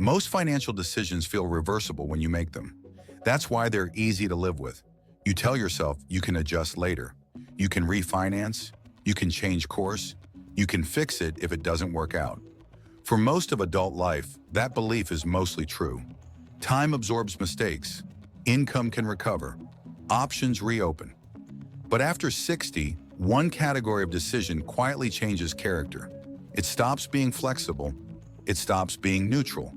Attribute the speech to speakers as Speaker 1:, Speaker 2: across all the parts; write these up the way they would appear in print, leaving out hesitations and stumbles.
Speaker 1: Most financial decisions feel reversible when you make them. That's why they're easy to live with. You tell yourself you can adjust later. You can refinance. You can change course. You can fix it if it doesn't work out. For most of adult life, that belief is mostly true. Time absorbs mistakes. Income can recover. Options reopen. But after 60, one category of decision quietly changes character. It stops being flexible. It stops being neutral.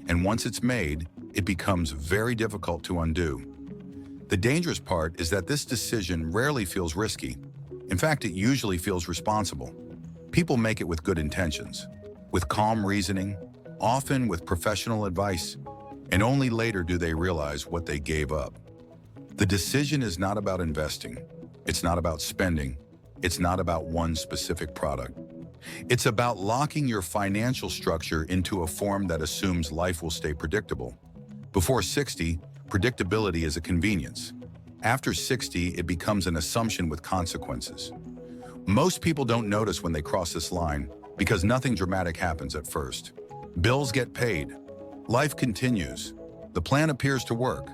Speaker 1: And once it's made, it becomes very difficult to undo. The dangerous part is that this decision rarely feels risky. In fact, it usually feels responsible. People make it with good intentions, with calm reasoning, often with professional advice, and only later do they realize what they gave up. The decision is not about investing. It's not about spending. It's not about one specific product. It's about locking your financial structure into a form that assumes life will stay predictable. Before 60, predictability is a convenience. After 60, it becomes an assumption with consequences. Most people don't notice when they cross this line because nothing dramatic happens at first. Bills get paid. Life continues. The plan appears to work.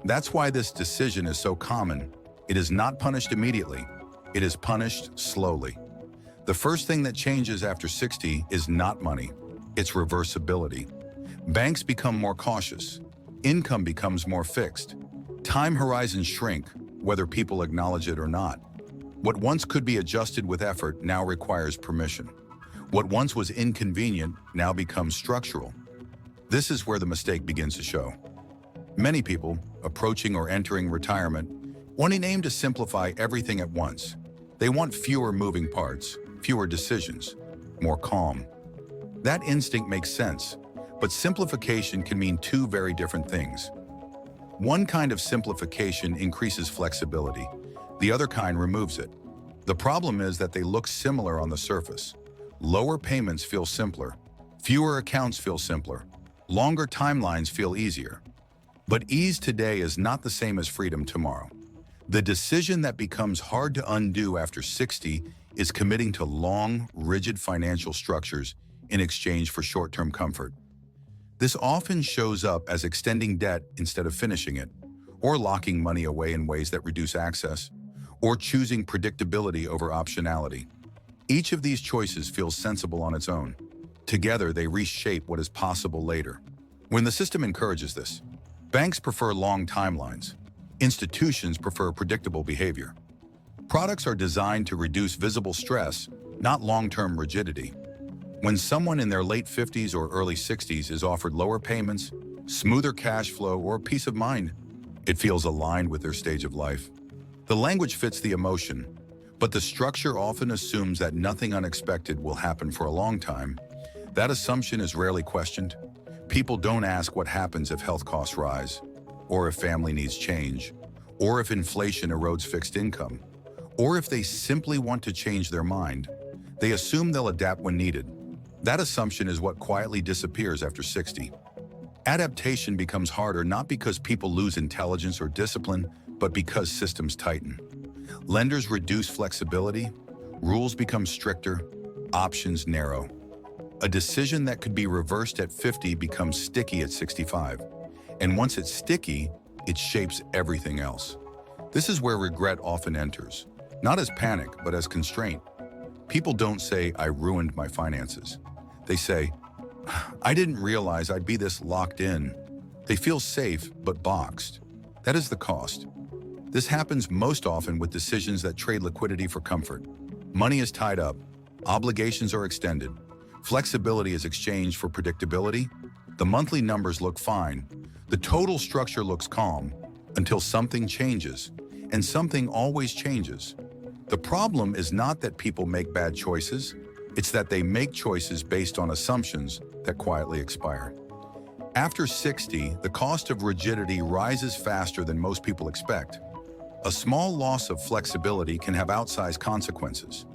Speaker 1: That's why this decision is so common. It is not punished immediately. It is punished slowly. The first thing that changes after 60 is not money. It's reversibility. Banks become more cautious. Income becomes more fixed. Time horizons shrink, whether people acknowledge it or not. What once could be adjusted with effort now requires permission. What once was inconvenient now becomes structural. This is where the mistake begins to show. Many people, approaching or entering retirement, want an aim to simplify everything at once. They want fewer moving parts, fewer decisions, more calm. That instinct makes sense, but simplification can mean two very different things. One kind of simplification increases flexibility. The other kind removes it. The problem is that they look similar on the surface. Lower payments feel simpler. Fewer accounts feel simpler. Longer timelines feel easier. But ease today is not the same as freedom tomorrow. The decision that becomes hard to undo after 60 is committing to long, rigid financial structures in exchange for short-term comfort. This often shows up as extending debt instead of finishing it, or locking money away in ways that reduce access, or choosing predictability over optionality. Each of these choices feels sensible on its own. Together, they reshape what is possible later. When the system encourages this, banks prefer long timelines. Institutions prefer predictable behavior. Products are designed to reduce visible stress, not long-term rigidity. When someone in their late 50s or early 60s is offered lower payments, smoother cash flow, or peace of mind, it feels aligned with their stage of life. The language fits the emotion, but the structure often assumes that nothing unexpected will happen for a long time. That assumption is rarely questioned. People don't ask what happens if health costs rise, or if family needs change, or if inflation erodes fixed income, or if they simply want to change their mind. They assume they'll adapt when needed. That assumption is what quietly disappears after 60. Adaptation becomes harder not because people lose intelligence or discipline, but because systems tighten. Lenders reduce flexibility, rules become stricter, options narrow. A decision that could be reversed at 50 becomes sticky at 65. And once it's sticky, it shapes everything else. This is where regret often enters, not as panic, but as constraint. People don't say, "I ruined my finances." They say, "I didn't realize I'd be this locked in." They feel safe, but boxed. That is the cost. This happens most often with decisions that trade liquidity for comfort. Money is tied up, obligations are extended, flexibility is exchanged for predictability. The monthly numbers look fine, the total structure looks calm, until something changes, and something always changes. The problem is not that people make bad choices, it's that they make choices based on assumptions that quietly expire. After 60, the cost of rigidity rises faster than most people expect. A small loss of flexibility can have outsized consequences.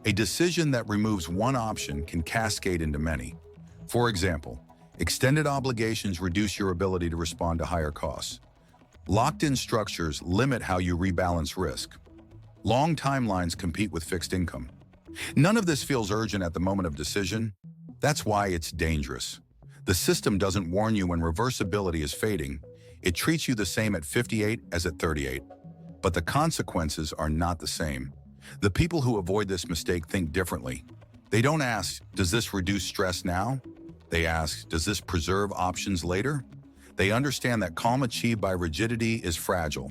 Speaker 1: A decision that removes one option can cascade into many. For example, extended obligations reduce your ability to respond to higher costs. Locked-in structures limit how you rebalance risk. Long timelines compete with fixed income. None of this feels urgent at the moment of decision. That's why it's dangerous. The system doesn't warn you when reversibility is fading. It treats you the same at 58 as at 38. But the consequences are not the same. The people who avoid this mistake think differently. They don't ask, does this reduce stress now? They ask, does this preserve options later? They understand that calm achieved by rigidity is fragile,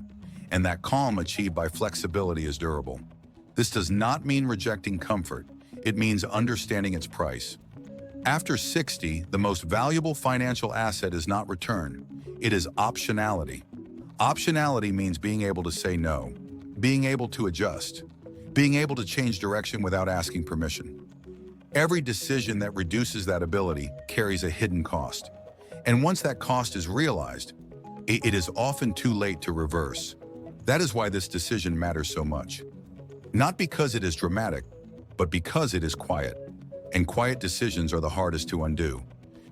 Speaker 1: and that calm achieved by flexibility is durable. This does not mean rejecting comfort. It means understanding its price. After 60, the most valuable financial asset is not return. It is optionality. Optionality means being able to say no, being able to adjust, being able to change direction without asking permission. Every decision that reduces that ability carries a hidden cost. And once that cost is realized, it is often too late to reverse. That is why this decision matters so much. Not because it is dramatic, but because it is quiet. And quiet decisions are the hardest to undo.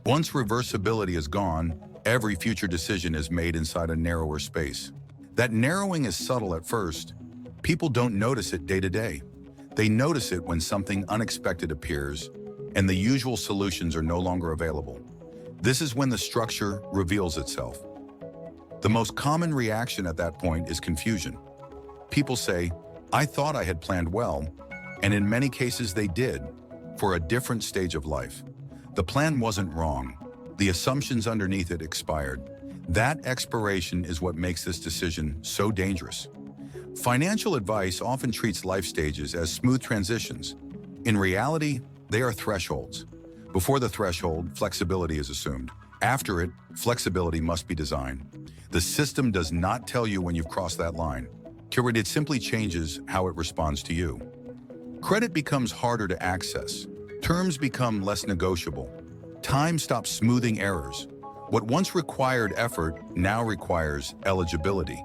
Speaker 1: Once reversibility is gone, every future decision is made inside a narrower space. That narrowing is subtle at first. People don't notice it day to day. They notice it when something unexpected appears and the usual solutions are no longer available. This is when the structure reveals itself. The most common reaction at that point is confusion. People say, I thought I had planned well, and in many cases they did, for a different stage of life. The plan wasn't wrong. The assumptions underneath it expired. That expiration is what makes this decision so dangerous. Financial advice often treats life stages as smooth transitions. In reality, they are thresholds. Before the threshold, flexibility is assumed. After it, flexibility must be designed. The system does not tell you when you've crossed that line. It simply changes how it responds to you. Credit becomes harder to access. Terms become less negotiable. Time stops smoothing errors. What once required effort now requires eligibility.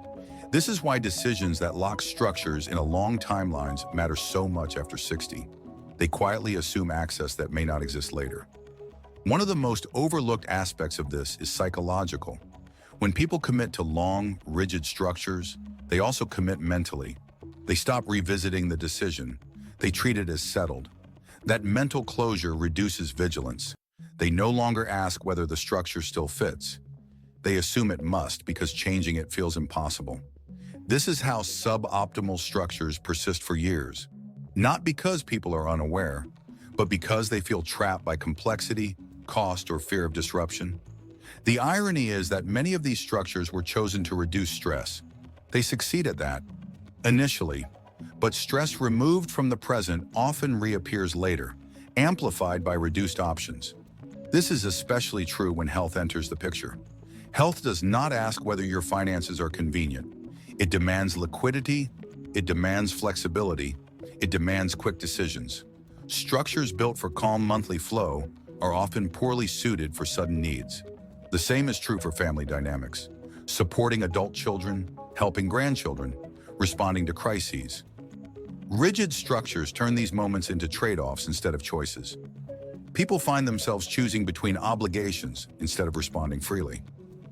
Speaker 1: This is why decisions that lock structures in a long timelines matter so much after 60. They quietly assume access that may not exist later. One of the most overlooked aspects of this is psychological. When people commit to long, rigid structures, they also commit mentally. They stop revisiting the decision. They treat it as settled. That mental closure reduces vigilance. They no longer ask whether the structure still fits. They assume it must because changing it feels impossible. This is how suboptimal structures persist for years. Not because people are unaware, but because they feel trapped by complexity, cost, or fear of disruption. The irony is that many of these structures were chosen to reduce stress. They succeed at that, initially, but stress removed from the present often reappears later, amplified by reduced options. This is especially true when health enters the picture. Health does not ask whether your finances are convenient. It demands liquidity, it demands flexibility, it demands quick decisions. Structures built for calm monthly flow are often poorly suited for sudden needs. The same is true for family dynamics. Supporting adult children, helping grandchildren, responding to crises. Rigid structures turn these moments into trade-offs instead of choices. People find themselves choosing between obligations instead of responding freely.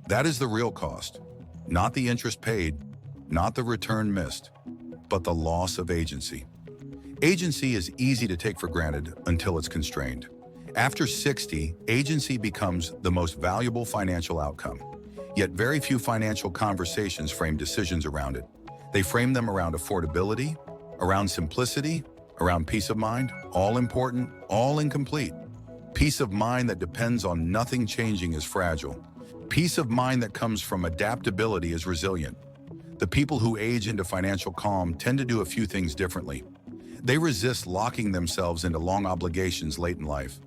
Speaker 1: That is the real cost. Not the interest paid, not the return missed, but the loss of agency. Agency is easy to take for granted until it's constrained. After 60, agency becomes the most valuable financial outcome. Yet very few financial conversations frame decisions around it. They frame them around affordability, around simplicity, around peace of mind, all important, all incomplete. Peace of mind that depends on nothing changing is fragile. Peace of mind that comes from adaptability is resilient. The people who age into financial calm tend to do a few things differently. They resist locking themselves into long obligations late in life.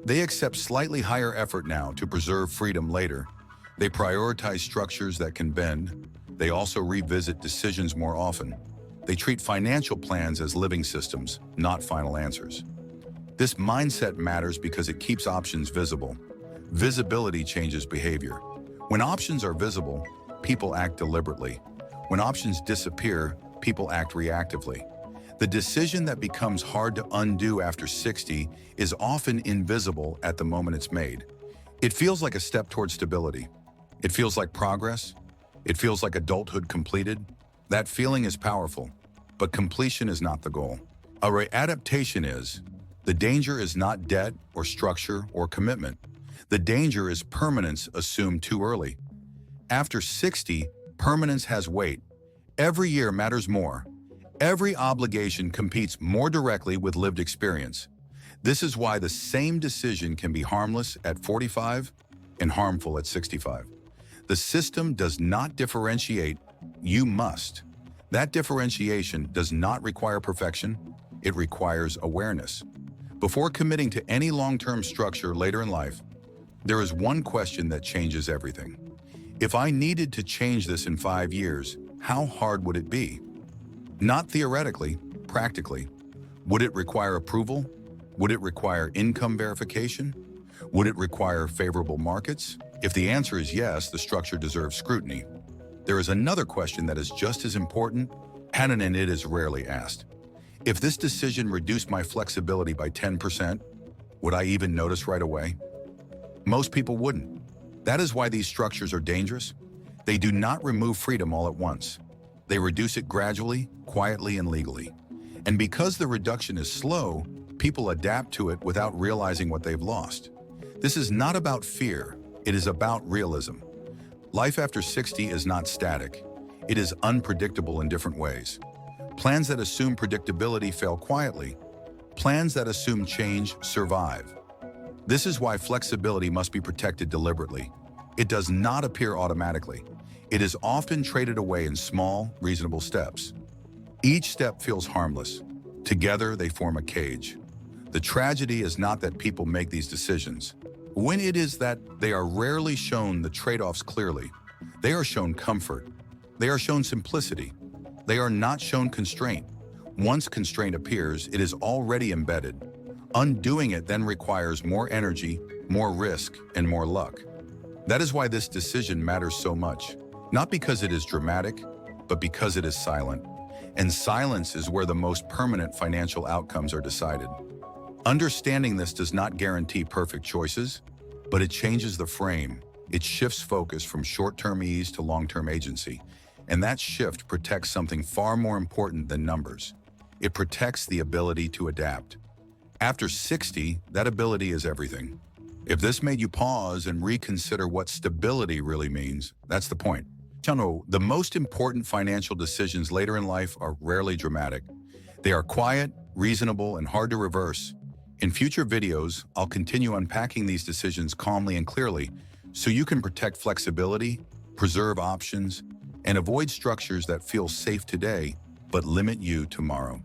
Speaker 1: They accept slightly higher effort now to preserve freedom later. They prioritize structures that can bend. They also revisit decisions more often. They treat financial plans as living systems, not final answers. This mindset matters because it keeps options visible. Visibility changes behavior. When options are visible, people act deliberately. When options disappear, people act reactively. The decision that becomes hard to undo after 60 is often invisible at the moment it's made. It feels like a step toward stability. It feels like progress. It feels like adulthood completed. That feeling is powerful, but completion is not the goal. Adaptation is. The danger is not debt or structure or commitment. The danger is permanence assumed too early. After 60, permanence has weight. Every year matters more. Every obligation competes more directly with lived experience. This is why the same decision can be harmless at 45 and harmful at 65. The system does not differentiate, you must. That differentiation does not require perfection, it requires awareness. Before committing to any long-term structure later in life, there is one question that changes everything. If I needed to change this in 5 years, how hard would it be? Not theoretically, practically. Would it require approval? Would it require income verification? Would it require favorable markets? If the answer is yes, the structure deserves scrutiny. There is another question that is just as important, and it is rarely asked. If this decision reduced my flexibility by 10%, would I even notice right away? Most people wouldn't. That is why these structures are dangerous. They do not remove freedom all at once. They reduce it gradually, quietly, and legally. And because the reduction is slow, people adapt to it without realizing what they've lost. This is not about fear, it is about realism. Life after 60 is not static. It is unpredictable in different ways. Plans that assume predictability fail quietly. Plans that assume change survive. This is why flexibility must be protected deliberately. It does not appear automatically. It is often traded away in small, reasonable steps. Each step feels harmless. Together, they form a cage. The tragedy is not that people make these decisions. When it is that they are rarely shown the trade-offs clearly. They are shown comfort. They are shown simplicity. They are not shown constraint. Once constraint appears, it is already embedded. Undoing it then requires more energy, more risk, and more luck. That is why this decision matters so much. Not because it is dramatic, but because it is silent. And silence is where the most permanent financial outcomes are decided. Understanding this does not guarantee perfect choices, but it changes the frame. It shifts focus from short-term ease to long-term agency. And that shift protects something far more important than numbers. It protects the ability to adapt. After 60, that ability is everything. If this made you pause and reconsider what stability really means, that's the point. The most important financial decisions later in life are rarely dramatic. They are quiet, reasonable, and hard to reverse. In future videos, I'll continue unpacking these decisions calmly and clearly so you can protect flexibility, preserve options, and avoid structures that feel safe today but limit you tomorrow.